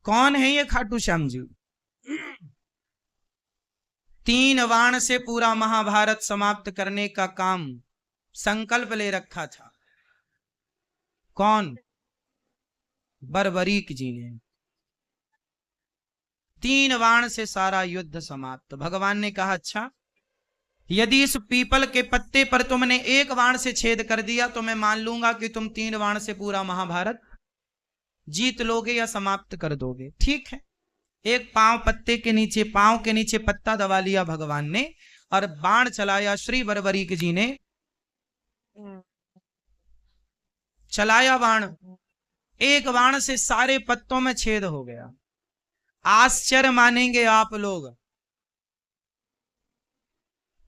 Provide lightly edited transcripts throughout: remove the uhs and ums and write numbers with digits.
कौन है ये खाटू श्याम जी? 3 बाण से पूरा महाभारत समाप्त करने का काम संकल्प ले रखा था। कौन? बर्बरीक जी ने। 3 बाण से सारा युद्ध समाप्त। भगवान ने कहा अच्छा, यदि इस पीपल के पत्ते पर तुमने 1 बाण से छेद कर दिया तो मैं मान लूंगा कि तुम 3 बाण से पूरा महाभारत जीत लोगे या समाप्त कर दोगे। ठीक है। एक पांव के नीचे पत्ता दबा लिया भगवान ने और बाण चलाया। श्री बर्बरीक जी ने चलाया बाण। 1 बाण से सारे पत्तों में छेद हो गया। आश्चर्य मानेंगे आप लोग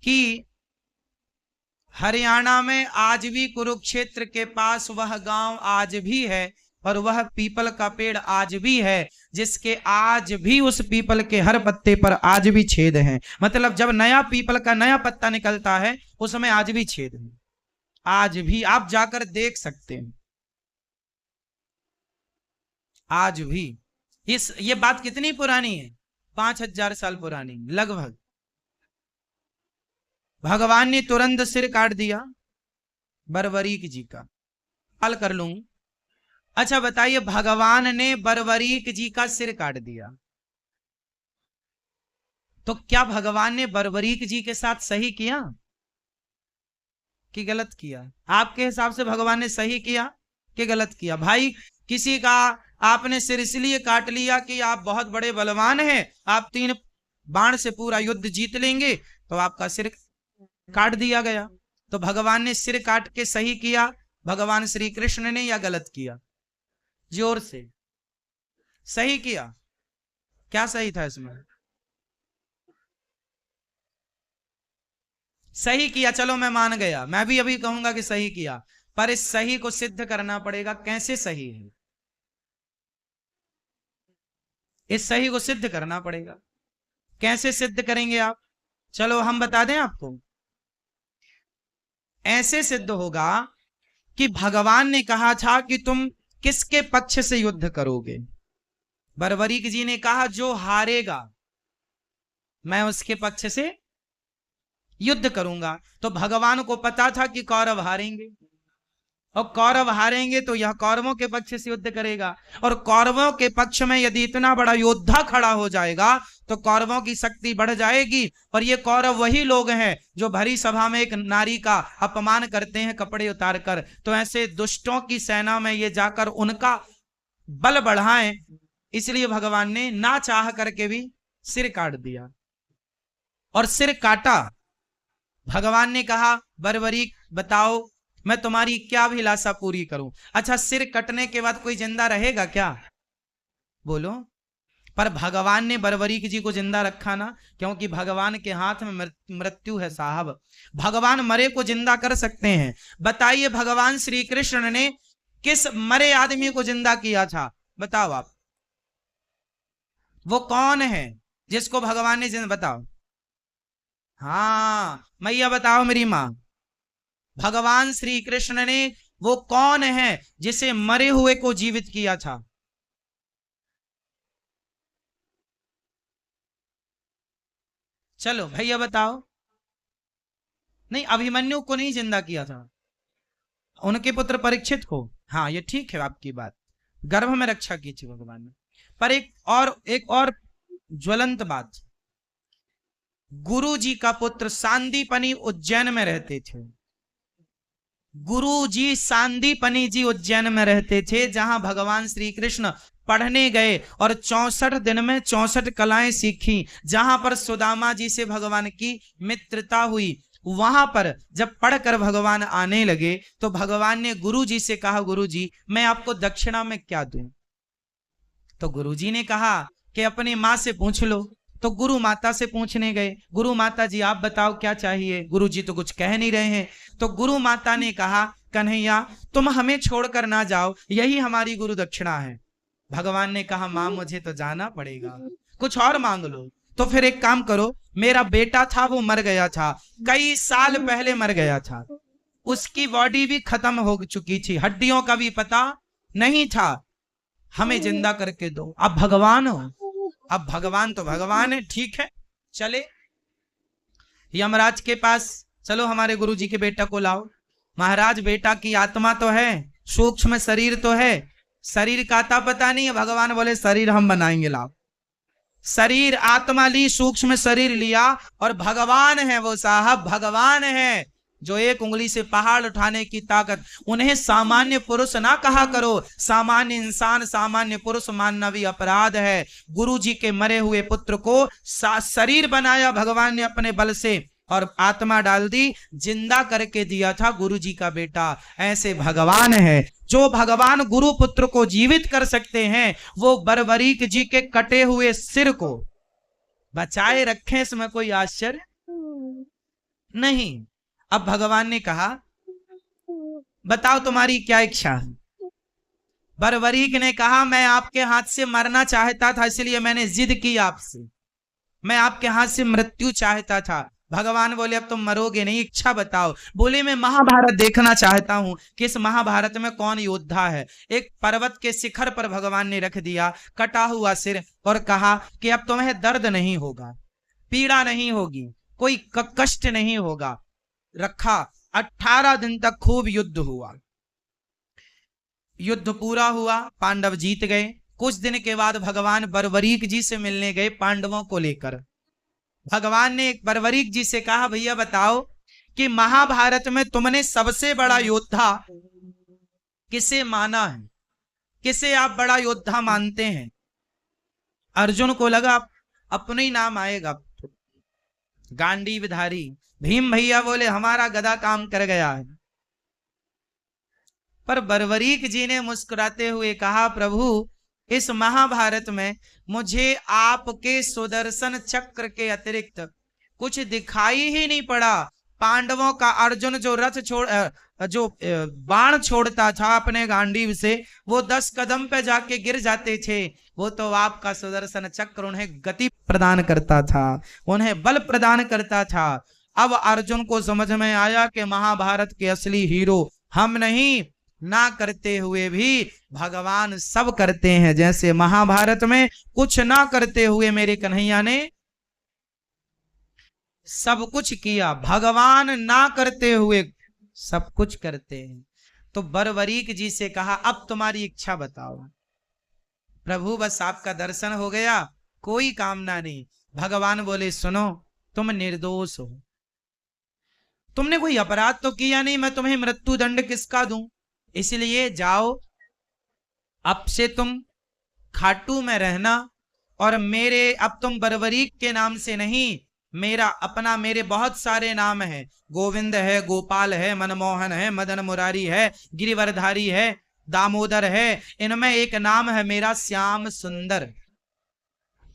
कि हरियाणा में आज भी कुरुक्षेत्र के पास वह गांव आज भी है और वह पीपल का पेड़ आज भी है जिसके आज भी उस पीपल के हर पत्ते पर आज भी छेद हैं। मतलब जब नया पीपल का नया पत्ता निकलता है उसमें आज भी छेद है। आज भी आप जाकर देख सकते हैं। आज भी ये बात कितनी पुरानी है? 5000 साल पुरानी लगभग। भगवान ने तुरंत सिर काट दिया बर्बरीक जी का। हल कर लूं। अच्छा बताइए, भगवान ने बर्बरीक जी का सिर काट दिया तो क्या भगवान ने बर्बरीक जी के साथ सही किया कि गलत किया? आपके हिसाब से भगवान ने सही किया कि गलत किया? भाई किसी का आपने सिर इसलिए काट लिया कि आप बहुत बड़े बलवान हैं, आप 3 बाण से पूरा युद्ध जीत लेंगे, तो आपका सिर काट दिया गया। तो भगवान ने सिर काट के सही किया भगवान श्री कृष्ण ने या गलत किया? जोर से। सही किया। क्या सही था इसमें? सही किया। चलो मैं मान गया, मैं भी अभी कहूंगा कि सही किया, पर इस सही को सिद्ध करना पड़ेगा। कैसे सही है? इस सही को सिद्ध करना पड़ेगा। कैसे सिद्ध करेंगे आप? चलो हम बता दें आपको। ऐसे सिद्ध होगा कि भगवान ने कहा था कि तुम किसके पक्ष से युद्ध करोगे? बर्बरीक जी ने कहा जो हारेगा मैं उसके पक्ष से युद्ध करूंगा। तो भगवान को पता था कि कौरव हारेंगे और कौरव हारेंगे तो यह कौरवों के पक्ष से युद्ध करेगा और कौरवों के पक्ष में यदि इतना बड़ा योद्धा खड़ा हो जाएगा तो कौरवों की शक्ति बढ़ जाएगी। और ये कौरव वही लोग हैं जो भरी सभा में एक नारी का अपमान करते हैं कपड़े उतार कर। तो ऐसे दुष्टों की सेना में ये जाकर उनका बल बढ़ाएं, इसलिए भगवान ने ना चाह करके भी सिर काट दिया। और सिर काटा। भगवान ने कहा बर्बरीक बताओ मैं तुम्हारी क्या अभिलाषा पूरी करूं? अच्छा, सिर कटने के बाद कोई जिंदा रहेगा क्या? बोलो। पर भगवान ने बर्बरीक जी को जिंदा रखा ना, क्योंकि भगवान के हाथ में मृत्यु है साहब। भगवान मरे को जिंदा कर सकते हैं। बताइए भगवान श्री कृष्ण ने किस मरे आदमी को जिंदा किया था? बताओ आप। वो कौन है जिसको भगवान ने जिंदा? बताओ। हाँ मैया बताओ मेरी माँ। भगवान श्री कृष्ण ने वो कौन है जिसे मरे हुए को जीवित किया था? चलो भैया बताओ। नहीं, अभिमन्यु को नहीं जिंदा किया था, उनके पुत्र परीक्षित को। हाँ ये ठीक है आपकी बात, गर्भ में रक्षा की थी भगवान ने। पर एक और ज्वलंत बात, गुरु जी का पुत्र सांदीपनी उज्जैन में रहते थे। गुरु जी सांदीपनी जी उज्जैन में रहते थे, जहां भगवान श्री कृष्ण पढ़ने गए और 64 दिन में 64 कलाएं सीखी। जहां पर सुदामा जी से भगवान की मित्रता हुई, वहां पर जब पढ़कर भगवान आने लगे तो भगवान ने गुरु जी से कहा गुरु जी मैं आपको दक्षिणा में क्या दूं? तो गुरु जी ने कहा कि अपनी माँ से पूछ लो। तो गुरु माता से पूछने गए, गुरु माता जी आप बताओ क्या चाहिए? गुरु जी तो कुछ कह नहीं रहे हैं। तो गुरु माता ने कहा कन्हैया तुम हमें छोड़कर ना जाओ, यही हमारी गुरु दक्षिणा है। भगवान ने कहा मां मुझे तो जाना पड़ेगा, कुछ और मांग लो। तो फिर एक काम करो, मेरा बेटा था वो मर गया था, कई साल पहले मर गया था, उसकी बॉडी भी खत्म हो चुकी थी, हड्डियों का भी पता नहीं था। हमें जिंदा करके दो। अब भगवान हो, अब भगवान तो भगवान है, ठीक है चले यमराज के पास, चलो हमारे गुरुजी के बेटा को लाओ। महाराज बेटा की आत्मा तो है, सूक्ष्म शरीर तो है, शरीर का आता पता नहीं है। भगवान बोले शरीर हम बनाएंगे, लाओ। शरीर आत्मा ली, सूक्ष्म शरीर लिया, और भगवान है वो साहब, भगवान है जो एक उंगली से पहाड़ उठाने की ताकत। उन्हें सामान्य पुरुष ना कहा करो, सामान्य इंसान सामान्य पुरुष मानना भी अपराध है। गुरु जी के मरे हुए पुत्र को शरीर बनाया भगवान ने अपने बल से, और आत्मा डाल दी, जिंदा करके दिया था गुरु जी का बेटा। ऐसे भगवान है। जो भगवान गुरु पुत्र को जीवित कर सकते हैं, वो बर्बरीक जी के कटे हुए सिर को बचाए रखें, इसमें कोई आश्चर्य नहीं। अब भगवान ने कहा बताओ तुम्हारी क्या इच्छा है। बर्बरीक ने कहा मैं आपके हाथ से मरना चाहता था, इसलिए मैंने जिद की आपसे, मैं आपके हाथ से मृत्यु चाहता था। भगवान बोले अब तुम मरोगे नहीं, इच्छा बताओ। बोले मैं महाभारत देखना चाहता हूं कि इस महाभारत में कौन योद्धा है। एक पर्वत के शिखर पर भगवान ने रख दिया कटा हुआ सिर, और कहा कि अब तुम्हें दर्द नहीं होगा, पीड़ा नहीं होगी, कोई कष्ट नहीं होगा। रखा 18 दिन तक खूब युद्ध हुआ। युद्ध पूरा हुआ, पांडव जीत गए। कुछ दिन के बाद भगवान बर्बरीक जी से मिलने गए पांडवों को लेकर। भगवान ने बर्बरीक जी से कहा भैया बताओ कि महाभारत में तुमने सबसे बड़ा योद्धा किसे माना है, किसे आप बड़ा योद्धा मानते हैं। अर्जुन को लगा अपने ही नाम आएगा, गांडीवधारी। भीम भैया बोले हमारा गदा काम कर गया है। पर बर्बरीक जी ने मुस्कुराते हुए कहा प्रभु इस महाभारत में मुझे आपके सुदर्शन चक्र के अतिरिक्त कुछ दिखाई ही नहीं पड़ा। पांडवों का अर्जुन जो जो बाण छोड़ता था अपने गांडीव से, वो 10 कदम पे जाके गिर जाते थे। वो तो आपका सुदर्शन चक्र उन्हें गति प्रदान करता था, उन्हें बल प्रदान करता था। अब अर्जुन को समझ में आया कि महाभारत के असली हीरो हम नहीं, ना करते हुए भी भगवान सब करते हैं। जैसे महाभारत में कुछ ना करते हुए मेरे कन्हैया ने सब कुछ किया, भगवान ना करते हुए सब कुछ करते हैं। तो बर्बरीक जी से कहा अब तुम्हारी इच्छा बताओ। प्रभु बस आपका दर्शन हो गया, कोई कामना नहीं। भगवान बोले सुनो तुम निर्दोष हो, तुमने कोई अपराध तो किया नहीं, मैं तुम्हें मृत्यु दंड किसका दूं। इसलिए जाओ अब से तुम खाटू में रहना, और मेरे अब तुम बर्बरीक के नाम से नहीं, मेरा अपना मेरे बहुत सारे नाम है, गोविंद है, गोपाल है, मनमोहन है, मदन मुरारी है, गिरिवरधारी है, दामोदर है। इनमें एक नाम है मेरा श्याम सुंदर।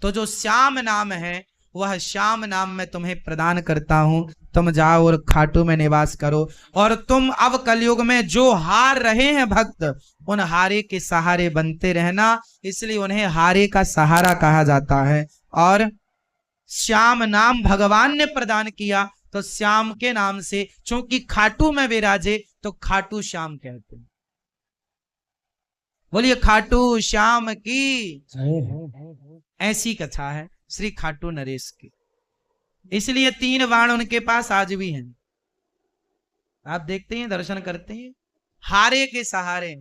तो जो श्याम नाम है वह श्याम नाम मैं तुम्हें प्रदान करता हूं। तुम जाओ और खाटू में निवास करो। और तुम अब कलयुग में जो हार रहे हैं भक्त, उन हारे के सहारे बनते रहना, इसलिए उन्हें हारे का सहारा कहा जाता है। और श्याम नाम भगवान ने प्रदान किया, तो श्याम के नाम से चूंकि खाटू में विराजे तो खाटू श्याम कहते हैं। बोलिए खाटू श्याम की। ऐसी कथा है श्री खाटू नरेश की, इसलिए 3 बाण उनके पास आज भी हैं। आप देखते हैं, दर्शन करते हैं, हारे के सहारे।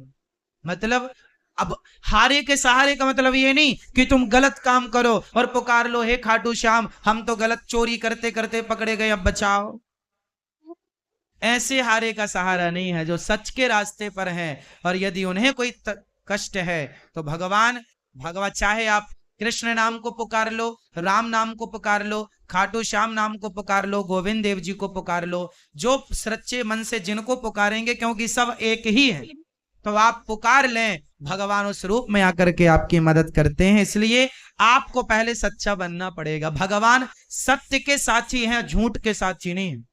मतलब अब हारे के सहारे का मतलब ये नहीं कि तुम गलत काम करो और पुकार लो हे खाटू श्याम हम तो गलत चोरी करते करते पकड़े गए अब बचाओ। ऐसे हारे का सहारा नहीं है, जो सच के रास्ते पर हैं। और यदि उन्हें कोई कष्ट है तो भगवान चाहे आप कृष्ण नाम को पुकार लो, राम नाम को पुकार लो, खाटू श्याम नाम को पुकार लो, गोविंद देव जी को पुकार लो, जो सच्चे मन से जिनको पुकारेंगे, क्योंकि सब एक ही है, तो आप पुकार लें, भगवान उस रूप में आकर के आपकी मदद करते हैं। इसलिए आपको पहले सच्चा बनना पड़ेगा। भगवान सत्य के साथी हैं, झूठ के साथी नहीं है।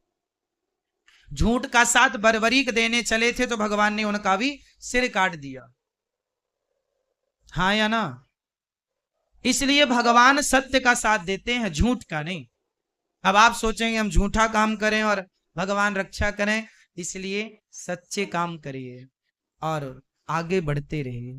झूठ का साथ बर्बरीक देने चले थे तो भगवान ने उनका भी सिर काट दिया, हाँ या ना। इसलिए भगवान सत्य का साथ देते हैं, झूठ का नहीं। अब आप सोचेंगे हम झूठा काम करें और भगवान रक्षा करें, इसलिए सच्चे काम करिए और आगे बढ़ते रहिए।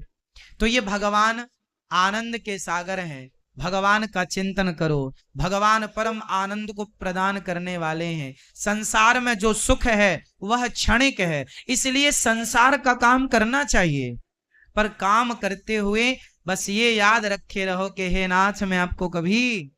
तो ये भगवान आनंद के सागर हैं। भगवान का चिंतन करो, भगवान परम आनंद को प्रदान करने वाले हैं। संसार में जो सुख है वह क्षणिक है, इसलिए संसार का काम करना चाहिए, पर काम करते हुए बस ये याद रखे रहो कि हे नाथ, मैं आपको कभी